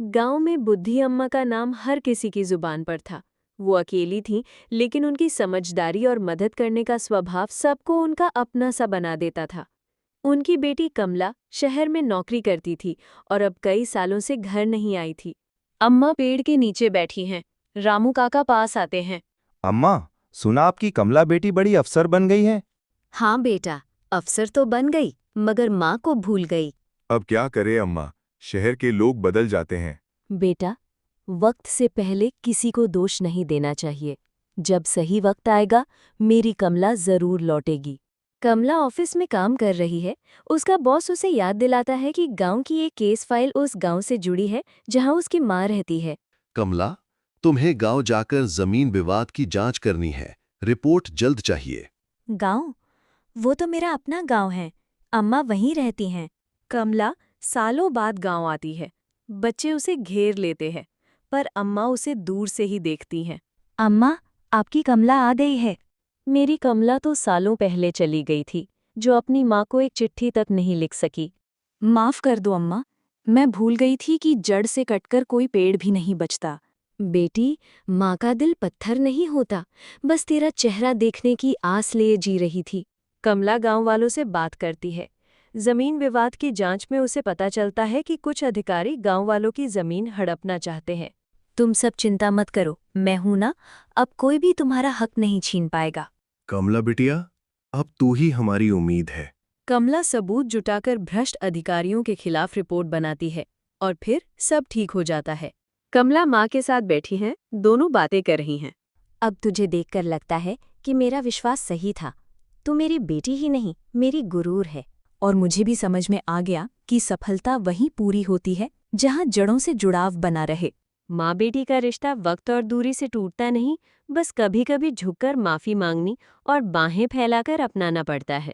गांव में बुद्धि अम्मा का नाम हर किसी की जुबान पर था। वो अकेली थीं, लेकिन उनकी समझदारी और मदद करने का स्वभाव सबको उनका अपना सा बना देता था। उनकी बेटी कमला शहर में नौकरी करती थी और अब कई सालों से घर नहीं आई थी। अम्मा पेड़ के नीचे बैठी हैं। रामू काका पास आते हैं। अम्मा, सुना आपकी कमला बेटी बड़ी अफसर बन गई है। हाँ बेटा, अफसर तो बन गई, मगर माँ को भूल गई। अब क्या करे अम्मा, शहर के लोग बदल जाते हैं। बेटा, वक्त से पहले किसी को दोष नहीं देना चाहिए। जब सही वक्त आएगा, मेरी कमला जरूर लौटेगी। कमला ऑफिस में काम कर रही है। उसका बॉस उसे याद दिलाता है कि गांव की एक केस फाइल उस गांव से जुड़ी है जहां उसकी माँ रहती है। कमला, तुम्हें गांव जाकर जमीन विवाद की जांच करनी है। रिपोर्ट जल्द चाहिए। गांव? वो तो मेरा अपना गांव है। अम्मा वहीं रहती हैं। कमला सालों बाद गांव आती है। बच्चे उसे घेर लेते हैं, पर अम्मा उसे दूर से ही देखती हैं। अम्मा, आपकी कमला आ गई है। मेरी कमला तो सालों पहले चली गई थी, जो अपनी माँ को एक चिट्ठी तक नहीं लिख सकी। माफ कर दो अम्मा, मैं भूल गई थी कि जड़ से कटकर कोई पेड़ भी नहीं बचता। बेटी, माँ का दिल पत्थर नहीं होता, बस तेरा चेहरा देखने की आस लिए जी रही थी। कमला गांव वालों से बात करती है। जमीन विवाद की जांच में उसे पता चलता है कि कुछ अधिकारी गांव वालों की जमीन हड़पना चाहते हैं। तुम सब चिंता मत करो, मैं हूं ना, अब कोई भी तुम्हारा हक नहीं छीन पाएगा। कमला बिटिया, अब तू ही हमारी उम्मीद है। कमला सबूत जुटाकर भ्रष्ट अधिकारियों के खिलाफ रिपोर्ट बनाती है और फिर सब ठीक हो जाता है। कमला माँ के साथ बैठी हैं, दोनों बातें कर रही हैं। अब तुझे देखकर लगता है कि मेरा विश्वास सही था। तू मेरी बेटी ही नहीं, मेरी गुरूर है। और मुझे भी समझ में आ गया कि सफलता वहीं पूरी होती है जहाँ जड़ों से जुड़ाव बना रहे। माँ बेटी का रिश्ता वक्त और दूरी से टूटता नहीं, बस कभी कभी झुककर माफी मांगनी और बाहें फैलाकर अपनाना पड़ता है।